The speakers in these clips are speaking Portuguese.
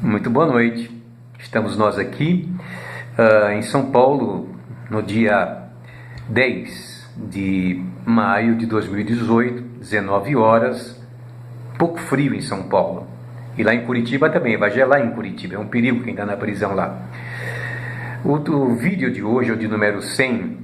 Muito boa noite. Estamos nós aqui em São Paulo no dia 10 de maio de 2018, 19 horas, pouco frio em São Paulo. E lá em Curitiba também, vai gelar em Curitiba, é um perigo quem está na prisão lá. O vídeo de hoje é o de número 100,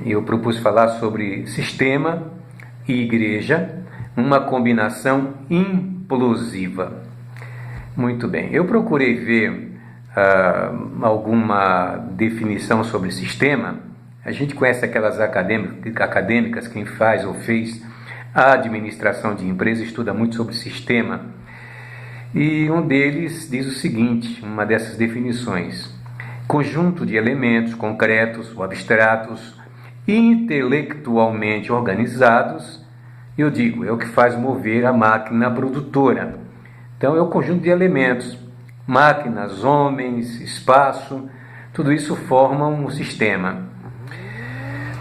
eu propus falar sobre sistema e igreja, uma combinação implosiva. Muito bem, eu procurei ver alguma definição sobre sistema. A gente conhece aquelas acadêmicas, quem faz ou fez a administração de empresa estuda muito sobre sistema. E um deles diz o seguinte, uma dessas definições: conjunto de elementos concretos ou abstratos, intelectualmente organizados, eu digo, é o que faz mover a máquina produtora. Então, é o conjunto de elementos, máquinas, homens, espaço, tudo isso forma um sistema.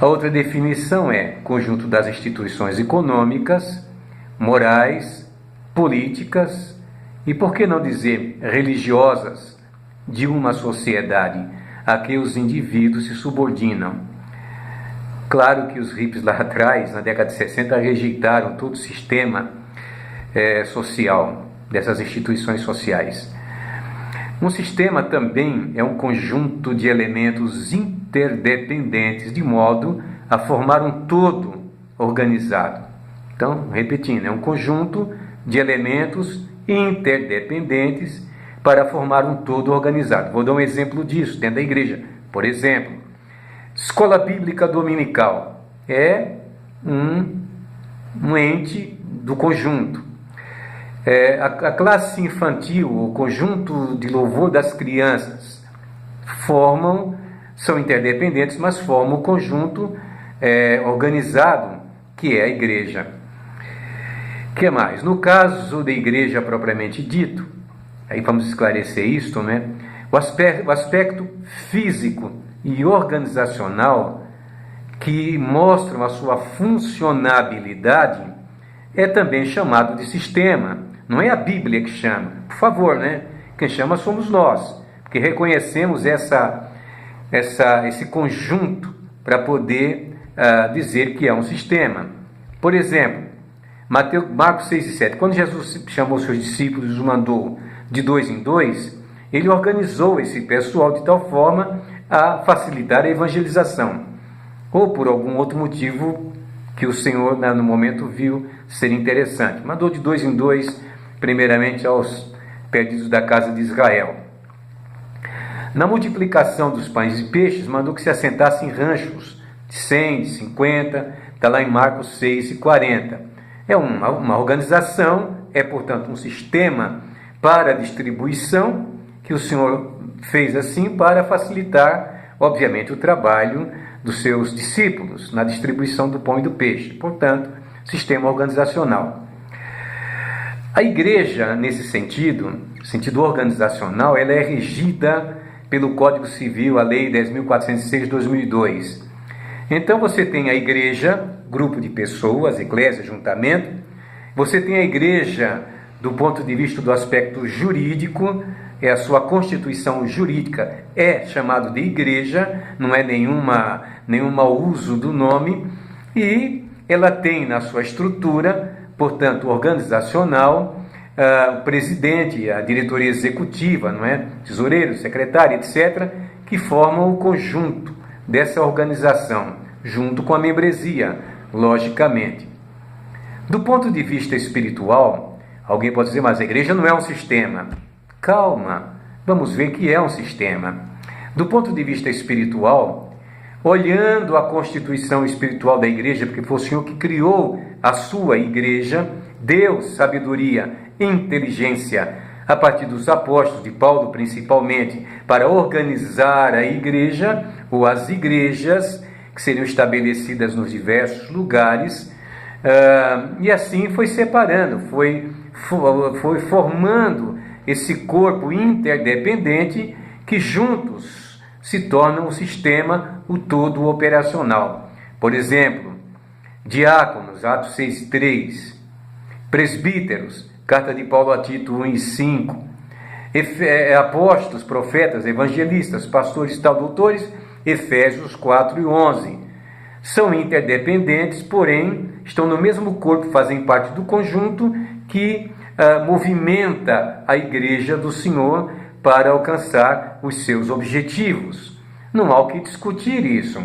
A outra definição é conjunto das instituições econômicas, morais, políticas e, por que não dizer, religiosas de uma sociedade a que os indivíduos se subordinam. Claro que os hippies lá atrás, na década de 60, rejeitaram todo o sistema social, dessas instituições sociais. Um sistema também é um conjunto de elementos interdependentes, de modo a formar um todo organizado. Então, repetindo, é um conjunto de elementos interdependentes para formar um todo organizado. Vou dar um exemplo disso dentro da igreja. Por exemplo, escola bíblica dominical é um ente do conjunto. A classe infantil, o conjunto de louvor das crianças, são interdependentes, mas formam o conjunto organizado, que é a igreja. O que mais? No caso da igreja propriamente dito, aí vamos esclarecer isto, né? O aspecto físico e organizacional que mostram a sua funcionabilidade é também chamado de sistema. Não é a Bíblia que chama, por favor, né? Quem chama somos nós, porque reconhecemos esse conjunto para poder dizer que é um sistema. Por exemplo, Marcos 6 e 7, quando Jesus chamou seus discípulos e os mandou de 2 em 2, ele organizou esse pessoal de tal forma a facilitar a evangelização, ou por algum outro motivo que o Senhor no momento viu ser interessante. Mandou de 2 em 2, primeiramente aos perdidos da casa de Israel. Na multiplicação dos pães e peixes, mandou que se assentassem em ranchos de 100, de 50, está lá em Marcos 6 e 40. É uma organização, é portanto um sistema para a distribuição que o Senhor fez assim para facilitar, obviamente, o trabalho dos seus discípulos na distribuição do pão e do peixe. Portanto, sistema organizacional. A igreja, nesse sentido organizacional, ela é regida pelo Código Civil, a Lei 10.406 de 2002. Então você tem a igreja, grupo de pessoas, eclésia, ajuntamento. Você tem a igreja do ponto de vista do aspecto jurídico, é a sua constituição jurídica, é chamado de igreja, não é nenhum mau uso do nome, e ela tem na sua estrutura, portanto, organizacional, o presidente, a diretoria executiva, não é? Tesoureiro, secretário, etc., que formam o conjunto dessa organização, junto com a membresia, logicamente. Do ponto de vista espiritual, alguém pode dizer, mas a igreja não é um sistema. Calma, vamos ver que é um sistema. Do ponto de vista espiritual, olhando a constituição espiritual da igreja, porque foi o Senhor que criou a sua igreja, Deus, sabedoria, inteligência, a partir dos apóstolos, de Paulo principalmente, para organizar a igreja, ou as igrejas, que seriam estabelecidas nos diversos lugares, e assim foi separando, foi formando esse corpo interdependente que juntos se tornam o sistema, o todo operacional. Por exemplo, diáconos, Atos 6 e 3, presbíteros, carta de Paulo a Tito 1 e 5, apóstolos, profetas, evangelistas, pastores e tal, doutores, Efésios 4 e 11. São interdependentes, porém, estão no mesmo corpo, fazem parte do conjunto que movimenta a igreja do Senhor para alcançar os seus objetivos. Não há o que discutir isso.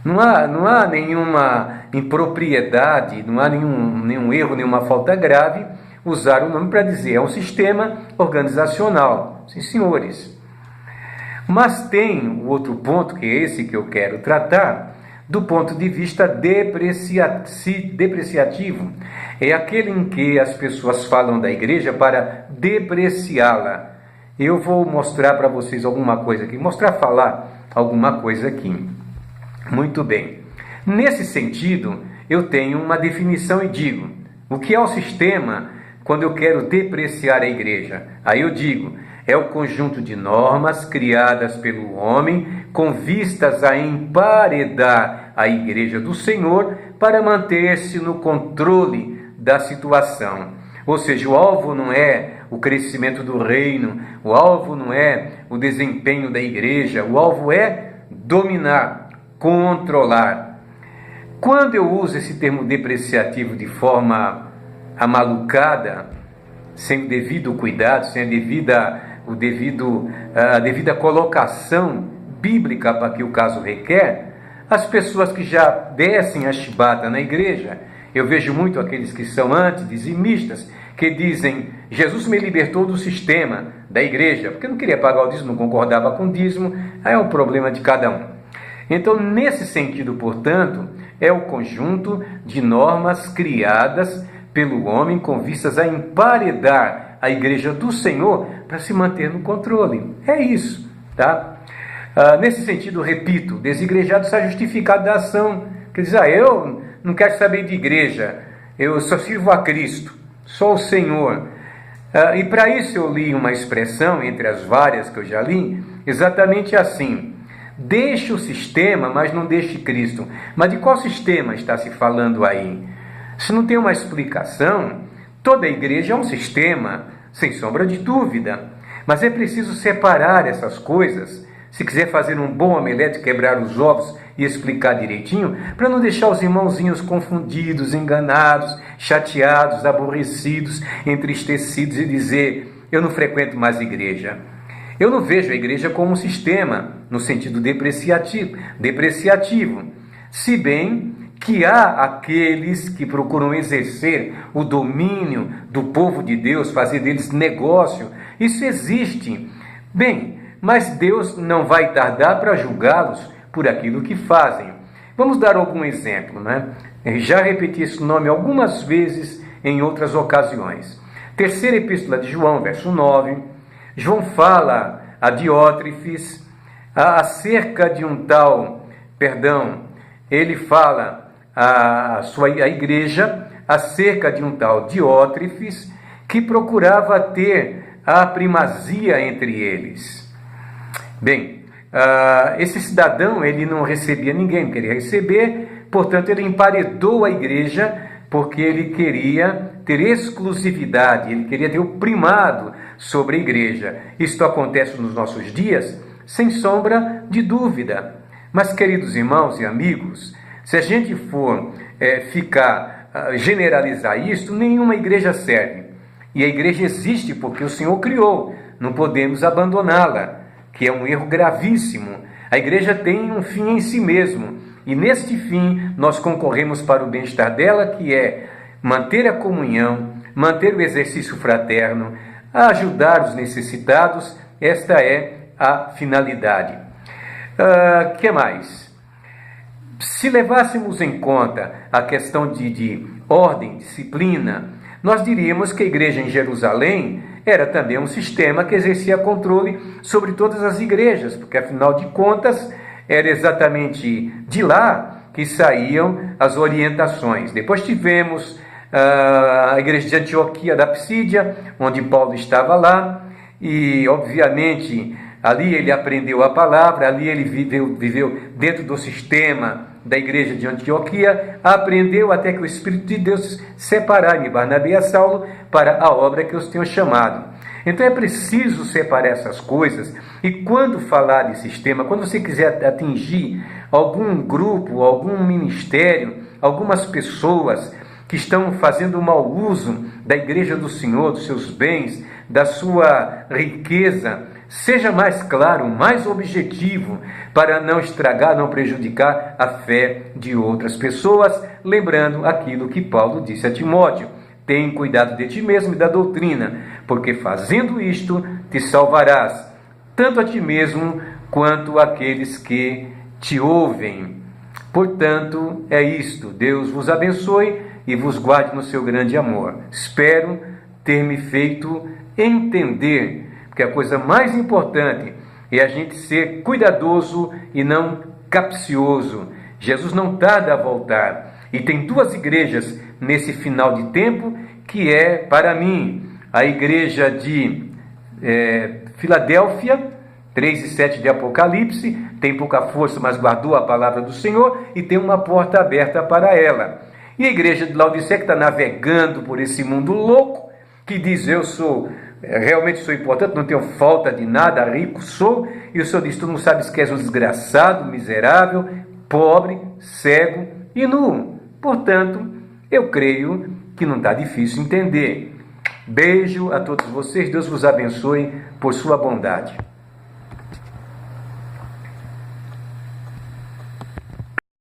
Não há nenhuma impropriedade, não há nenhum erro, nenhuma falta grave usar o nome para dizer é um sistema organizacional. Sim, senhores. Mas tem o outro ponto, que é esse que eu quero tratar, do ponto de vista depreciativo. É aquele em que as pessoas falam da igreja para depreciá-la. Eu vou mostrar para vocês alguma coisa aqui, falar alguma coisa aqui. Muito bem. Nesse sentido, eu tenho uma definição e digo, o que é o sistema quando eu quero depreciar a igreja? Aí eu digo, é o conjunto de normas criadas pelo homem com vistas a emparedar a igreja do Senhor para manter-se no controle da situação. Ou seja, o alvo não é o crescimento do reino, o alvo não é o desempenho da igreja, o alvo é dominar, controlar. Quando eu uso esse termo depreciativo de forma amalucada, sem o devido cuidado, sem a devida colocação bíblica para que o caso requer, as pessoas que já descem a chibata na igreja, eu vejo muito aqueles que são antidizimistas, que dizem, Jesus me libertou do sistema da igreja, porque eu não queria pagar o dízimo, não concordava com o dízimo, aí é um problema de cada um. Então, nesse sentido, portanto, é o conjunto de normas criadas pelo homem com vistas a emparedar a igreja do Senhor para se manter no controle. É isso, tá? Nesse sentido, repito, desigrejado está justificado da ação. Quer dizer, eu não quero saber de igreja, eu só sirvo a Cristo, só o Senhor. E para isso eu li uma expressão, entre as várias que eu já li, exatamente assim: deixe o sistema, mas não deixe Cristo. Mas de qual sistema está se falando aí? Se não tem uma explicação, toda a igreja é um sistema, sem sombra de dúvida. Mas é preciso separar essas coisas, se quiser fazer um bom omelete, quebrar os ovos e explicar direitinho, para não deixar os irmãozinhos confundidos, enganados, chateados, aborrecidos, entristecidos e dizer, eu não frequento mais igreja. Eu não vejo a igreja como um sistema, no sentido depreciativo, se bem que há aqueles que procuram exercer o domínio do povo de Deus, fazer deles negócio. Isso existe. Bem, mas Deus não vai tardar para julgá-los por aquilo que fazem. Vamos dar algum exemplo, né? Já repeti esse nome algumas vezes em outras ocasiões. Terceira epístola de João, verso 9, João fala a Diótrefes acerca de um tal, ele fala a igreja acerca de um tal Diótrefes que procurava ter a primazia entre eles. Bem, esse cidadão, ele não recebia ninguém, não queria receber, portanto ele emparedou a igreja porque ele queria ter exclusividade, ele queria ter o primado sobre a igreja. Isso acontece nos nossos dias, sem sombra de dúvida. Mas, queridos irmãos e amigos, se a gente for generalizar isso, nenhuma igreja serve. E a igreja existe porque o Senhor criou, não podemos abandoná-la, que é um erro gravíssimo. A igreja tem um fim em si mesmo, e neste fim nós concorremos para o bem-estar dela, que é manter a comunhão, manter o exercício fraterno, ajudar os necessitados. Esta é a finalidade. Que mais? Se levássemos em conta a questão de ordem, disciplina, nós diríamos que a igreja em Jerusalém era também um sistema que exercia controle sobre todas as igrejas, porque afinal de contas era exatamente de lá que saíam as orientações. Depois tivemos a igreja de Antioquia da Psídia, onde Paulo estava lá, e obviamente ali ele aprendeu a palavra, ali ele viveu dentro do sistema da igreja de Antioquia, aprendeu até que o Espírito de Deus separasse Barnabé e Saulo para a obra que os tinham chamado. Então é preciso separar essas coisas, e quando falar de sistema, quando você quiser atingir algum grupo, algum ministério, algumas pessoas que estão fazendo mau uso da igreja do Senhor, dos seus bens, da sua riqueza, seja mais claro, mais objetivo, para não estragar, não prejudicar a fé de outras pessoas, lembrando aquilo que Paulo disse a Timóteo: tem cuidado de ti mesmo e da doutrina, porque fazendo isto te salvarás, tanto a ti mesmo quanto aqueles que te ouvem. Portanto, é isto. Deus vos abençoe e vos guarde no seu grande amor. Espero ter me feito entender, porque a coisa mais importante é a gente ser cuidadoso e não capcioso. Jesus não tarda a voltar. E tem duas igrejas nesse final de tempo, que é, para mim, a igreja de Filadélfia, 3 e 7 de Apocalipse, tem pouca força, mas guardou a palavra do Senhor e tem uma porta aberta para ela. E a igreja de Laodiceia, que está navegando por esse mundo louco, que diz: eu realmente sou importante, não tenho falta de nada, rico sou, e o Senhor diz: tu não sabes que és um desgraçado, miserável, pobre, cego e nu. Portanto, eu creio que não está difícil entender. Beijo a todos vocês, Deus vos abençoe por sua bondade.